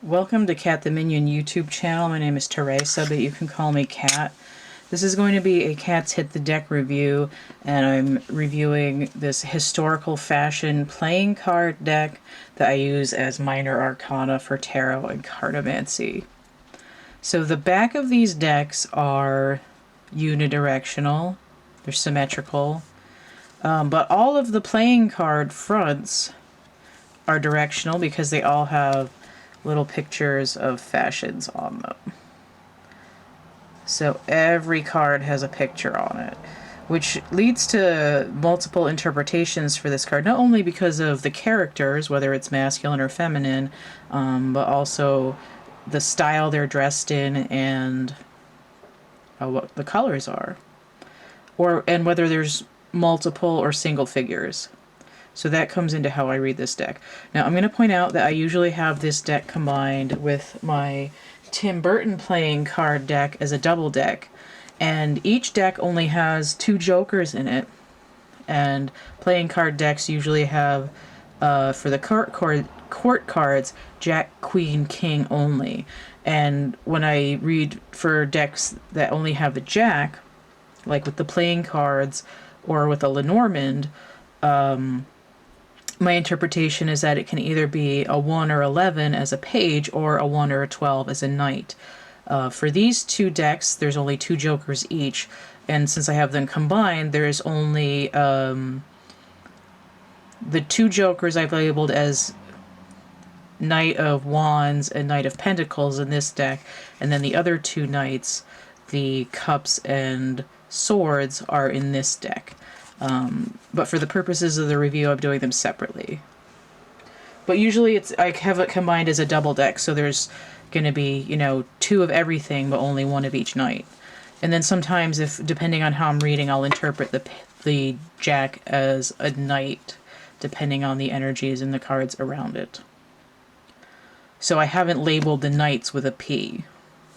Welcome to CATtheMinion YouTube channel. My name is Teresa, but you can call me Cat. This is going to be a Cat's Hit the Deck review, and I'm reviewing this historical fashion playing card deck that I use as minor arcana for tarot and cartomancy. So the back of these decks are unidirectional, they're symmetrical, but all of the playing card fronts are directional because they all have little pictures of fashions on them. So every card has a picture on it, which leads to multiple interpretations for this card, not only because of the characters, whether it's masculine or feminine, but also the style they're dressed in and what the colors are, and whether there's multiple or single figures. So that comes into how I read this deck. Now I'm going to point out that I usually have this deck combined with my Tim Burton playing card deck as a double deck. And each deck only has 2 jokers in it. And playing card decks usually have, for the court cards, Jack, Queen, King only. And when I read for decks that only have the Jack, like with the playing cards or with a Lenormand, my interpretation is that it can either be a 1 or 11 as a page or a 1 or a 12 as a knight. For these 2 decks, there's only 2 jokers each, and since I have them combined, there's only the 2 jokers I've labeled as Knight of Wands and Knight of Pentacles in this deck, and then the other 2 knights, the Cups and Swords, are in this deck. But for the purposes of the review, I'm doing them separately. But usually I have it combined as a double deck, so there's going to be, 2 of everything, but only 1 of each knight. And then sometimes, depending on how I'm reading, I'll interpret the Jack as a knight, depending on the energies and the cards around it. So I haven't labeled the knights with a P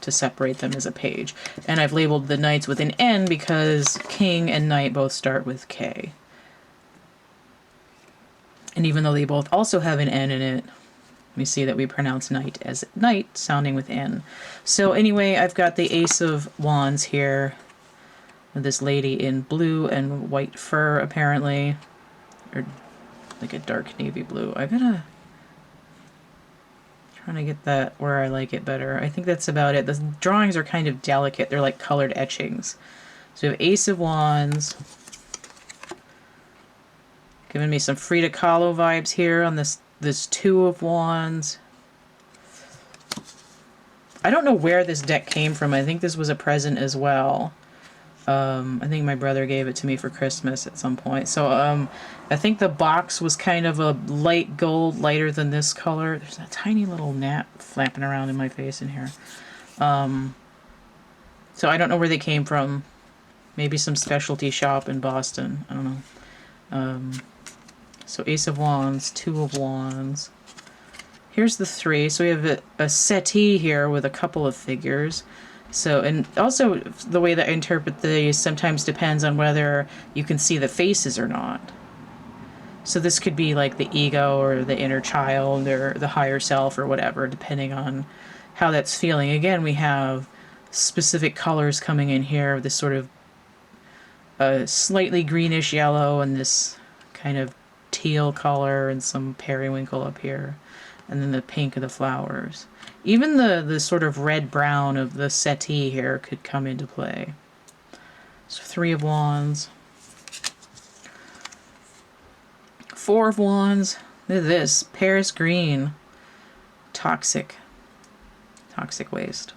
to separate them as a page. And I've labeled the knights with an N because king and knight both start with K. And even though they both also have an N in it, we see that we pronounce knight as knight, sounding with N. So anyway, I've got the Ace of Wands here, with this lady in blue and white fur, apparently. Or like a dark navy blue. Trying to get that where I like it better. I think that's about it. The drawings are kind of delicate. They're like colored etchings. So we have Ace of Wands. Giving me some Frida Kahlo vibes here on this 2 of Wands. I don't know where this deck came from. I think this was a present as well. I think my brother gave it to me for Christmas at some point. So I think the box was kind of a light gold, lighter than this color. There's a tiny little gnat flapping around in my face in here. So I don't know where they came from. Maybe some specialty shop in Boston. I don't know. So Ace of Wands, 2 of Wands. Here's the 3. So we have a settee here with a couple of figures. So, and also the way that I interpret these sometimes depends on whether you can see the faces or not. So this could be like the ego or the inner child or the higher self or whatever, depending on how that's feeling. Again, we have specific colors coming in here, this sort of slightly greenish yellow and this kind of teal color and some periwinkle up here, and then the pink of the flowers. Even the sort of red-brown of the settee here could come into play. So 3 of Wands. 4 of Wands. Look at this. Paris green. Toxic. Toxic waste.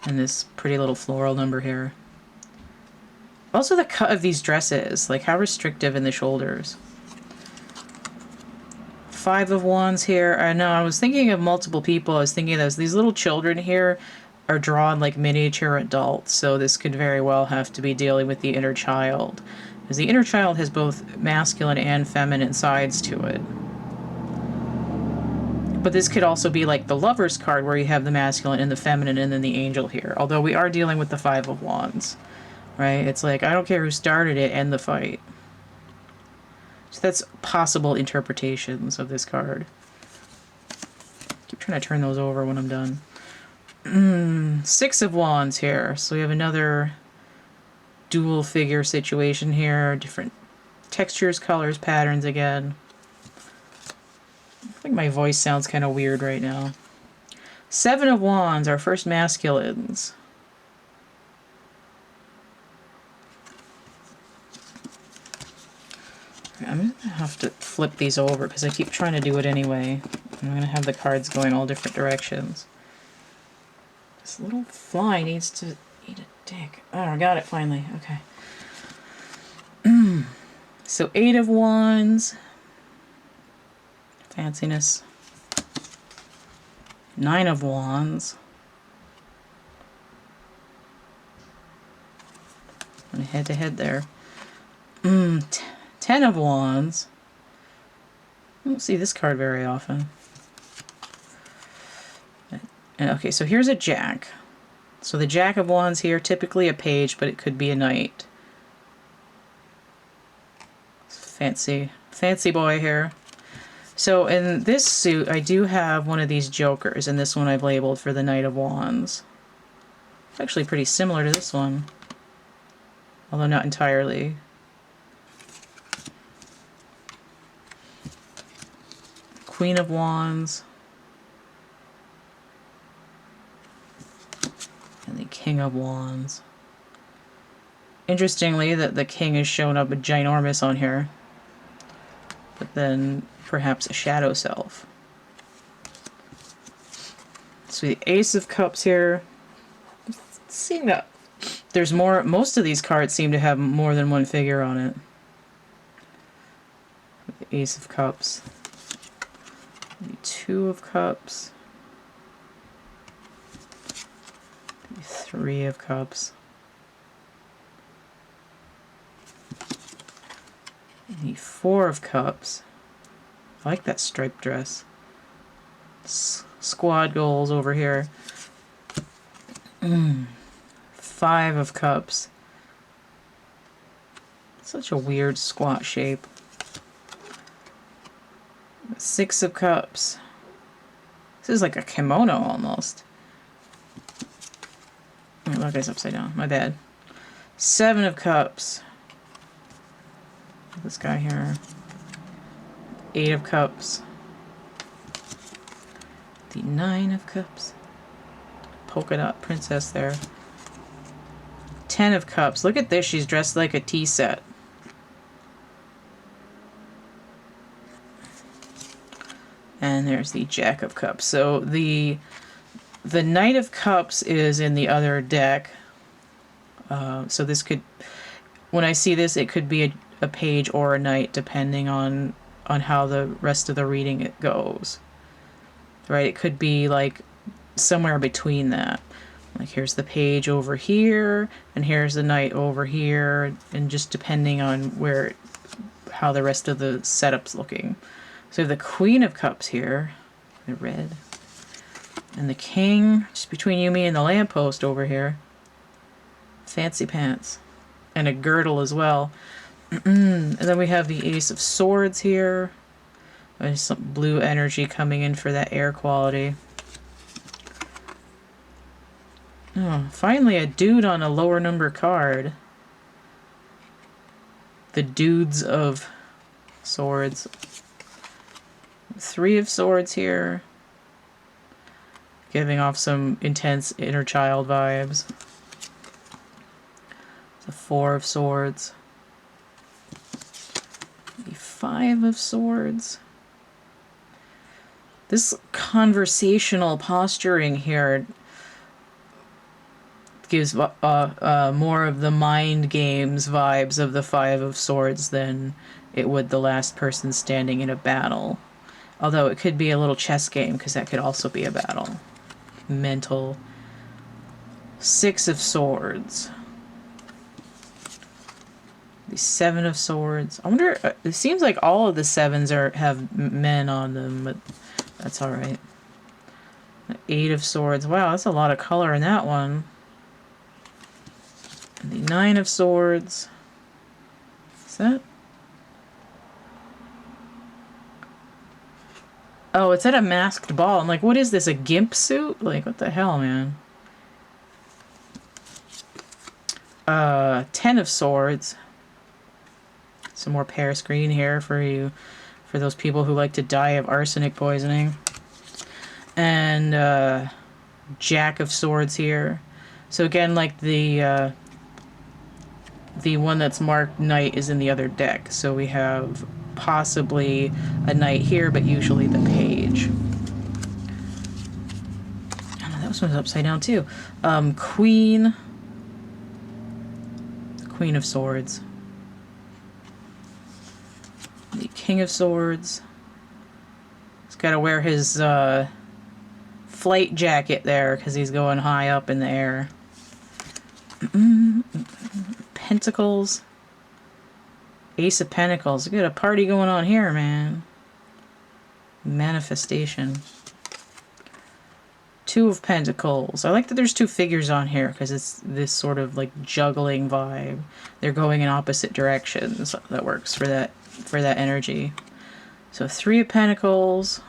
And this pretty little floral number here. Also the cut of these dresses. Like how restrictive in the shoulders. 5 of Wands here. I know, I was thinking of multiple people. I was thinking of these little children here are drawn like miniature adults, so this could very well have to be dealing with the inner child, because the inner child has both masculine and feminine sides to it. But this could also be like the Lover's card, where you have the masculine and the feminine and then the angel here, although we are dealing with the 5 of Wands, right? It's like, I don't care who started it, end the fight. So that's possible interpretations of this card. Keep trying to turn those over when I'm done. 6 of Wands here. So we have another dual figure situation here. Different textures, colors, patterns again. I think my voice sounds kind of weird right now. 7 of Wands, our first masculines. I'm going to have to flip these over because I keep trying to do it anyway. I'm going to have the cards going all different directions. This little fly needs to eat a dick. Oh, I got it finally. Okay. So 8 of Wands. Fanciness. 9 of Wands. And head to head there. 10 of Wands. I don't see this card very often. And okay, so here's a Jack. So the Jack of Wands here, typically a page, but it could be a knight. Fancy boy here. So in this suit, I do have one of these jokers, and this one I've labeled for the Knight of Wands. It's actually pretty similar to this one, although not entirely. Queen of Wands. And the King of Wands. Interestingly, that the King is shown up ginormous on here. But then perhaps a shadow self. So the Ace of Cups here. Seeing that there's more, most of these cards seem to have more than one figure on it. The Ace of Cups. The 2 of Cups. The 3 of Cups. The 4 of Cups. I like that striped dress. Squad goals over here. 5 of Cups. Such a weird squat shape. 6 of Cups. This is like a kimono almost. Oh, that guy's upside down. My bad. 7 of Cups. This guy here. 8 of Cups. The 9 of Cups. Polka dot princess there. 10 of Cups. Look at this. She's dressed like a tea set. And there's the Jack of Cups. So the Knight of Cups is in the other deck. So this could, when I see this, it could be a page or a knight, depending on how the rest of the reading it goes. Right? It could be like somewhere between that. Like here's the page over here, and here's the knight over here, and just depending on how the rest of the setup's looking. So the Queen of Cups here, the red, and the King, just between you, me, and the lamppost over here. Fancy pants. And a girdle as well. And then we have the Ace of Swords here. There's some blue energy coming in for that air quality. Oh, finally a dude on a lower number card. The Dudes of Swords. 3 of Swords here. Giving off some intense inner child vibes. The 4 of Swords. The 5 of Swords. This conversational posturing here gives more of the mind games vibes of the 5 of Swords than it would the last person standing in a battle. Although it could be a little chess game, because that could also be a battle. Mental. 6 of Swords. The 7 of Swords. I wonder, it seems like all of the 7s have men on them, but that's alright. 8 of Swords. Wow, that's a lot of color in that one. And the 9 of Swords. Is that? Oh, it's at a masked ball. I'm like, what is this, a gimp suit? Like, what the hell, man? 10 of Swords. Some more pear screen here for you, for those people who like to die of arsenic poisoning. And Jack of Swords here. So again, like the one that's marked Knight is in the other deck. So we have possibly a Knight here, but usually the Page. Oh, no, that one's upside down too. Queen of Swords. The King of Swords. He's got to wear his flight jacket there because he's going high up in the air. Pentacles. Ace of Pentacles. We got a party going on here, man. Manifestation. 2 of Pentacles. I like that there's 2 figures on here because it's this sort of like juggling vibe. They're going in opposite directions. That works for that energy. So 3 of Pentacles.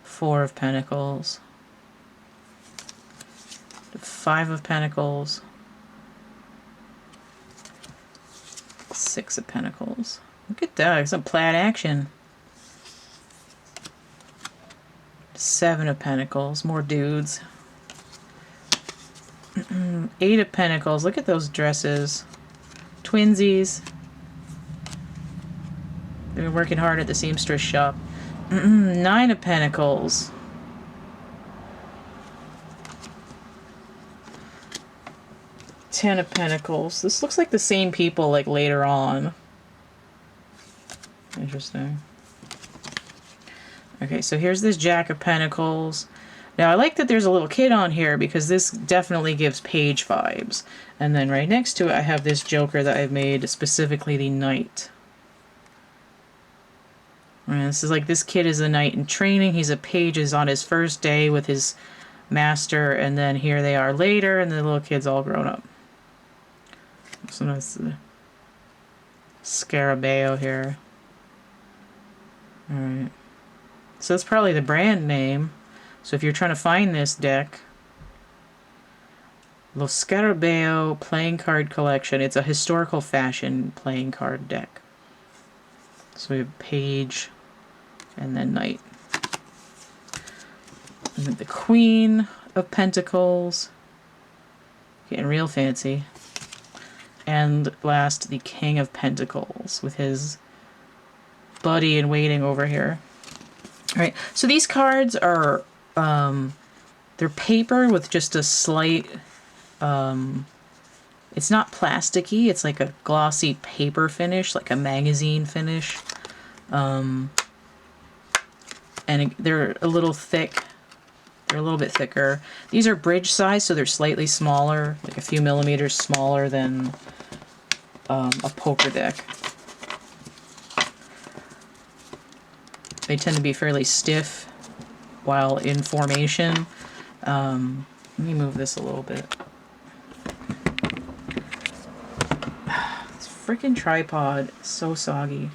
4 of Pentacles. 5 of Pentacles. 6 of Pentacles. Look at that, some plaid action. 7 of Pentacles, more dudes. 8 of Pentacles, look at those dresses. Twinsies. They've been working hard at the seamstress shop. 9 of Pentacles. 10 of Pentacles. This looks like the same people like later on. Interesting. Okay, so here's this Jack of Pentacles. Now I like that there's a little kid on here because this definitely gives Page vibes. And then right next to it I have this Joker that I've made, specifically the Knight. And this is like, this kid is a knight in training. He's a page, is on his first day with his master, and then here they are later, and the little kid's all grown up. So that's the Scarabeo here. Alright. So that's probably the brand name. So if you're trying to find this deck, Lo Scarabeo Playing Card Collection. It's a historical fashion playing card deck. So we have Page and then Knight. And then the Queen of Pentacles. Getting real fancy. And last, the King of Pentacles with his buddy in waiting over here. Alright, so these cards are, they're paper with just a slight, it's not plasticky, it's like a glossy paper finish, like a magazine finish. And they're a little thick. They're a little bit thicker. These are bridge size, so they're slightly smaller, like a few millimeters smaller than a poker deck. They tend to be fairly stiff while in formation. Let me move this a little bit. This freaking tripod is so soggy.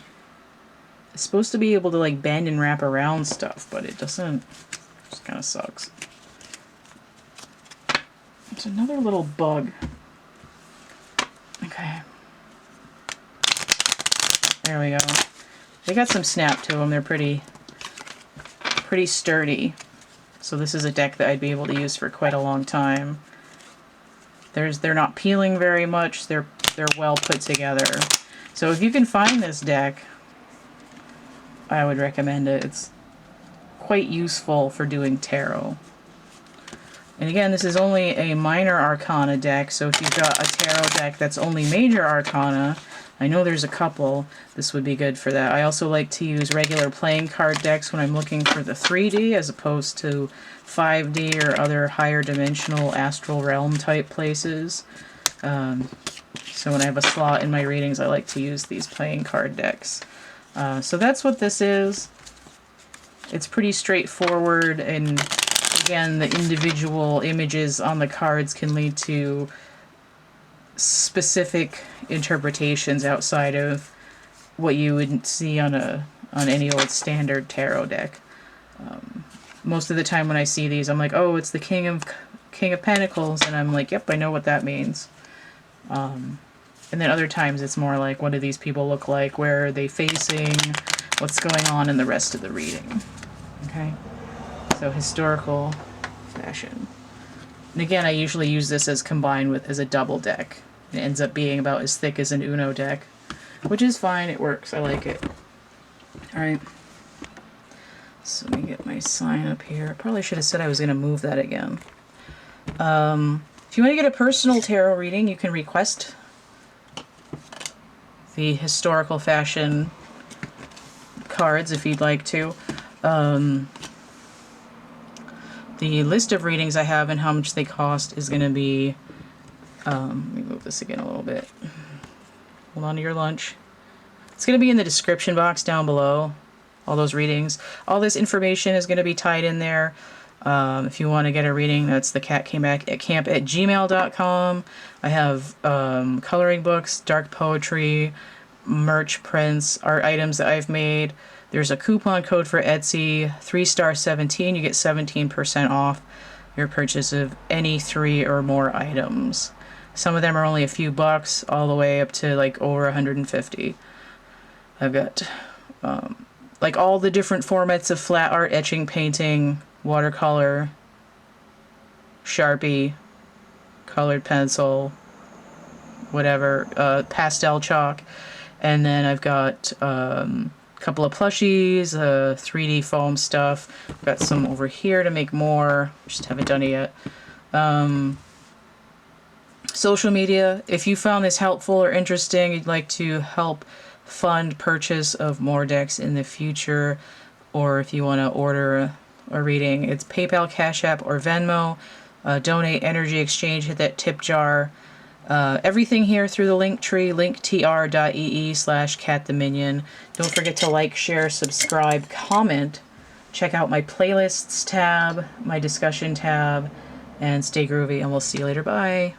It's supposed to be able to like bend and wrap around stuff, but it doesn't. It just kind of sucks. It's another little bug. Okay. There we go. They got some snap to them. They're pretty sturdy. So this is a deck that I'd be able to use for quite a long time. They're not peeling very much. They're well put together. So if you can find this deck, I would recommend it. It's quite useful for doing tarot. And again, this is only a minor arcana deck, so if you've got a tarot deck that's only major arcana, I know there's a couple, this would be good for that. I also like to use regular playing card decks when I'm looking for the 3D as opposed to 5D or other higher dimensional astral realm type places. So when I have a slot in my readings, I like to use these playing card decks. So that's what this is. It's pretty straightforward, and again, the individual images on the cards can lead to specific interpretations outside of what you would see on a on any old standard tarot deck. Most of the time when I see these, I'm like, oh, it's the King of Pentacles, and I'm like, yep, I know what that means. And then other times it's more like, what do these people look like? Where are they facing? What's going on in the rest of the reading? Okay, so historical fashion. And again, I usually use this as combined with as a double deck. It ends up being about as thick as an Uno deck, which is fine. It works. I like it. All right. So let me get my sign up here. I probably should have said I was going to move that again. If you want to get a personal tarot reading, you can request the historical fashion cards if you'd like to. The list of readings I have and how much they cost is going to be... let me move this again a little bit. Hold on to your lunch. It's going to be in the description box down below. All those readings. All this information is going to be tied in there. If you want to get a reading, that's thecatcamebackatcamp@gmail.com. I have coloring books, dark poetry, merch prints, art items that I've made. There's a coupon code for Etsy, 3star17. You get 17% off your purchase of any 3 or more items. Some of them are only a few bucks, all the way up to like over 150. I've got like all the different formats of flat art, etching, painting, watercolor, Sharpie, colored pencil, whatever, pastel chalk. And then I've got a couple of plushies, 3D foam stuff. I've got some over here to make more. Just haven't done it yet. Social media. If you found this helpful or interesting, you'd like to help fund purchase of more decks in the future, or if you want to order a reading, it's PayPal, Cash App, or Venmo. Donate, energy exchange, hit that tip jar. Everything here through the link tree, linktr.ee/CATtheMinion. Don't forget to like, share, subscribe, comment. Check out my playlists tab, my discussion tab, and stay groovy, and we'll see you later. Bye.